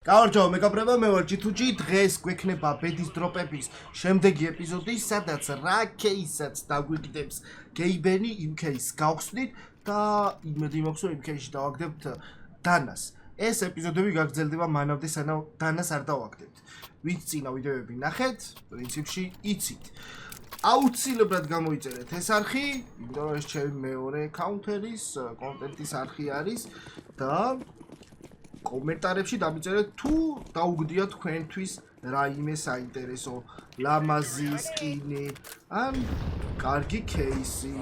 Გამარჯობა მეგობრებო, მე ვარ G2G. დღეს გვექნება ბედის დროპების შემდეგი ეპიზოდი, სადაც რა кейსაც დაგვიგდებს გეიბენი იმ кейსს გავხსნით და იმედი მაქვს, რომ იმ кейსში დავაგდებთ დანას. ეს ეპიზოდები გაგრძელდება მანამდე, სანამ დანას არ დავაგდებთ. ვინც წინა ვიდეოები ნახეთ, პრინციპში იცით. აუცილებლად გამოიწერეთ ეს არხი, იმიტომ რომ ეს ჩემი მეორე აკაუნტერის კონტენტის არხი არის და კომენტარებში დამიწერეთ თუ დაუგდია თქვენთვის რაიმე საინტერესო ლამაზი სკინი ან კარგი кейსი.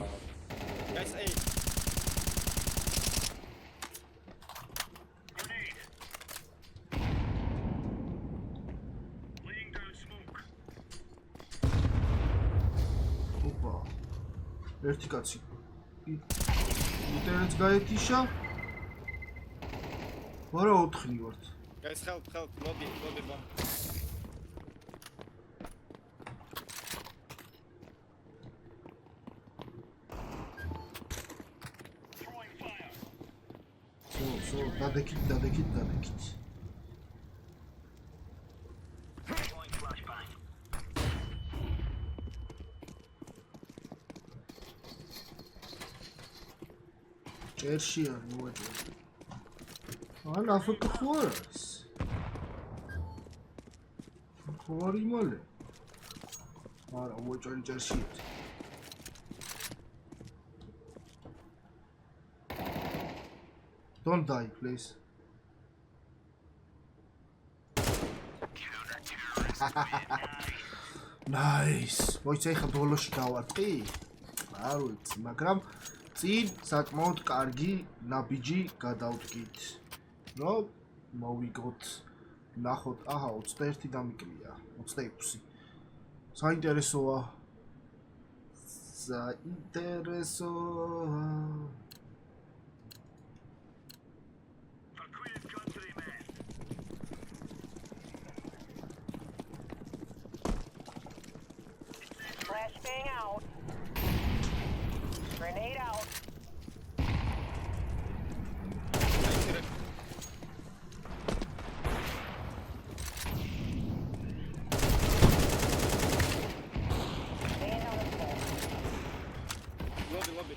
ერთი კაცი ინტერნეტს გაეთიშა ვარა 4 ვართ. Guys, help, lobby bomb. So, dadekit. ჭერშია მოვაჭრე. ან აფკ ხوارს. ხوارი მალე. არა, მოვაჭრე ჭერშია. Don't die, please. Nice. მოიცა ხა ბოლოში გავარტყი? არ ვიცი, მაგრამ წინ საკმაოდ კარგი ნაბიჯი გადავდგით. ნო, მოვიგოთ. ნახოთ, აჰა, 21 დამიკლია, 26. საინტერესოა. Flashbang out. Grenade out. Lobby.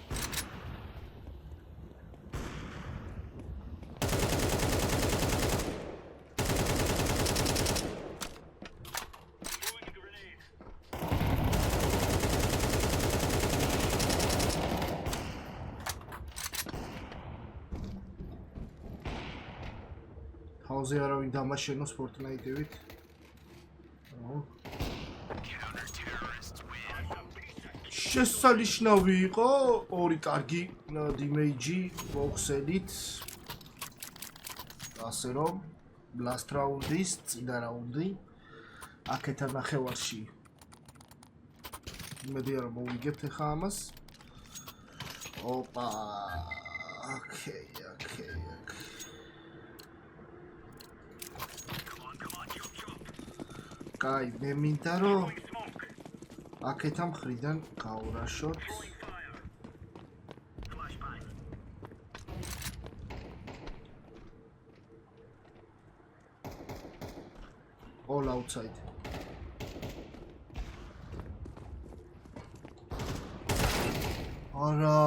How's the around დამაშენოს Fortnite-ით? შესანიშნავი იყო ორი კარგი დიმეიჯი ბოქსედით. ასე რომ last round-ის წინა რაუნდი აქეთ ნახევარში. იმედია რომ მოვიგებთ ახლა ამას. ოპა. Okay. კაი, მე მინდა რომ აქეთა მხრიდან გავურაშოთ. All outside. არა.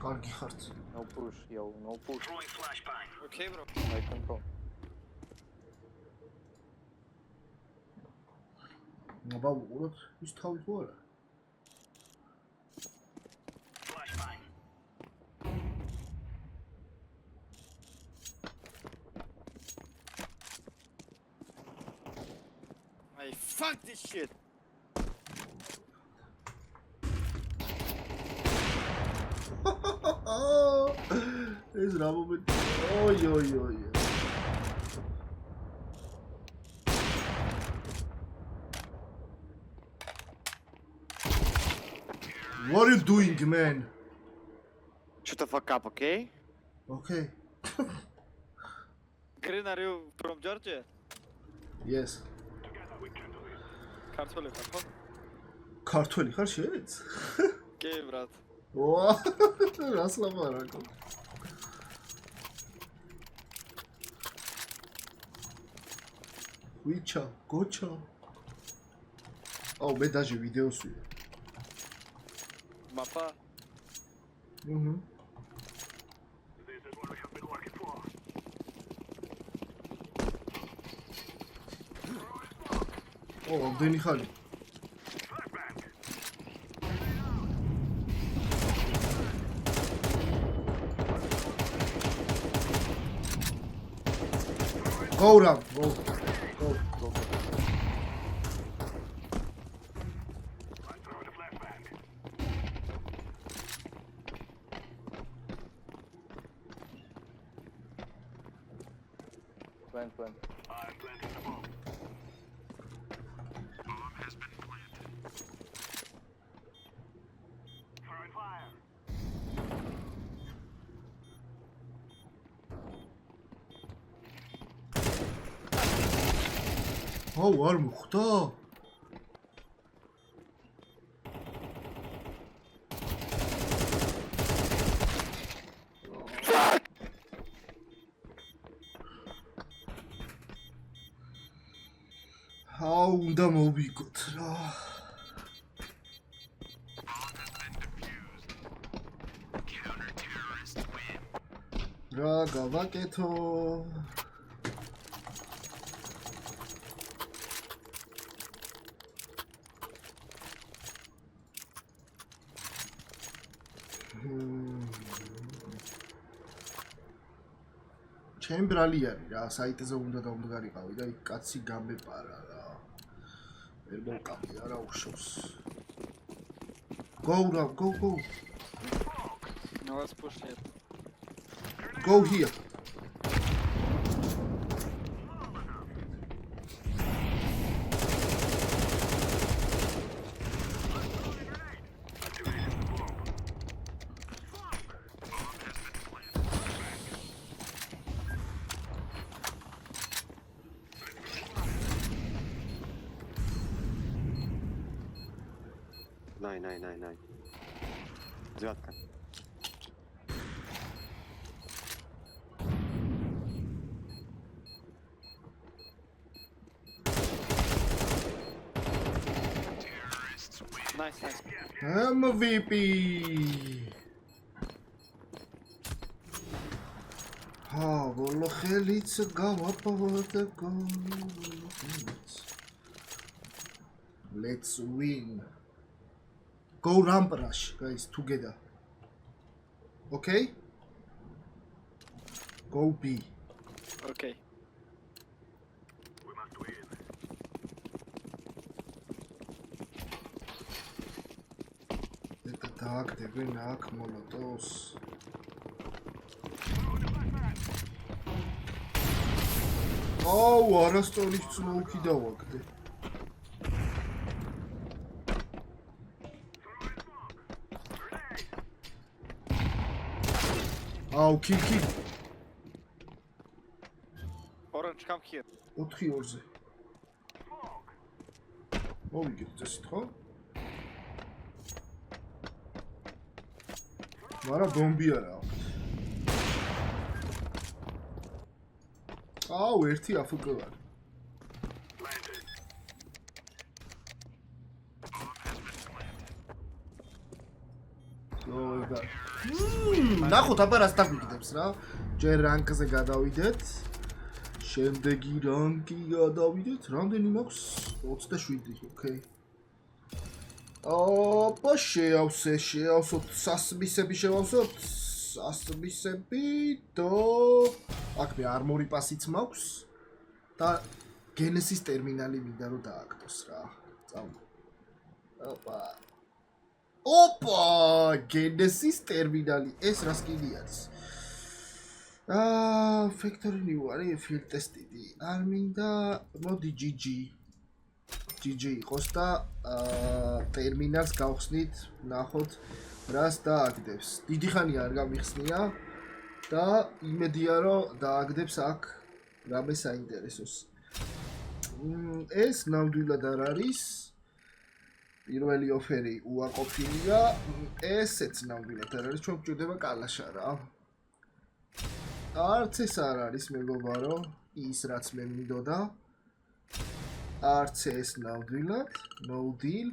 კარგი ხართ. No push, yo, no push. Okay, bro. I control. აბა უყუროთ ის თავი ხო არა? I fuck this shit. ეს რა მომენტი? ოი. What are you doing, man? Shut the fuck up, okay? Okay. Green, are you from Georgia? Yes. Kartveli ხარ ხო? ქართველი ხარ შეეც? კი, ბრატ. ვა, რას ლაპარაკობ? ვიჩა, გოჩა. აუ, მე დაჟე ვიდეოს ვიდე. Mapa. Mhm. ო, ამდენი ხანი. Go round, go. Plant. აუ, არ მოხვდა? აუ, უნდა მოვიგოთ რა. რა გავაკეთო? ჩემი ბრალი არის რა, საიტზე უნდა დავმდგარიყავი და იქ კაცი გამეპარა რა. ვერ მოვკავი არა უშავს. Go now, go. No, let's push it. Go here. Nine. Девятка. Nice. MVP. ბოლო ხელიც გავაპავა და Let's win. Go ramp rush, guys, together. Okay? Go B. Okay. Let the dark devil knock molotovs. Oh, არასწორი smoke დავაგდე. Oh, kill. Orange, come here. 4-2-ზე. მოვიგეთ წესით, ხო? მაგრამ ბომბი არა აქვს. აუ, ერთი AFK ვარ. ნახოთ აბა რას დაგვიგდებს რა. ჯერ რანკზე გადავიდეთ. შემდეგი რანკი გადავიდეთ. რამდენი მაქვს? 27, ოკეი. ოპა, შეავსოთ სასმისები შევავსოთ. სასმისები და აქ მე armor pasits მაქვს და Genesis ტერმინალი მინდა რომ დააკეთოს რა. ოპა, Genesis ტერმინალი. ეს რა სკილი არის? Factory new არის field test-ი. არ მინდა, მოდი GG იყოს და ტერმინალს გავხსნით, ნახოთ რას დააგდებს. დიდი ხანი არ გამიხსნია და იმედია რომ დააგდებს აქ რამე საინტერესოს. ეს ნამდვილად არ არის. პირველი ოფერი უაკოფილია. ესეც ნამდვილად არ არის. ჩვენ გვჭირდება კალაშა რა. არც ეს არ არის მეგობარო, ის რაც მე მინდოდა. არც ეს ნამდვილად, no deal.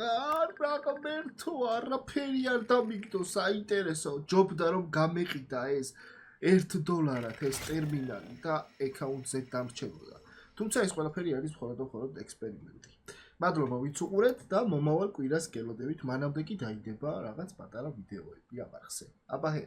არა გამერთო, არაფერი არ დამიგდო, საინტერესო, ჯობდა რომ გამეყიდა ეს $1 ეს ტერმინალი და აკაუნტზე დამრჩებოდა. თუმცა ეს ყველაფერი არის მხოლოდ ექსპერიმენტი. მადლობა ვინც უყურეთ და მომავალ კვირას გელოდებით, მანამდე კი დაიდება რაღაც პატარა ვიდეოები ამარხზე. აბა ჰე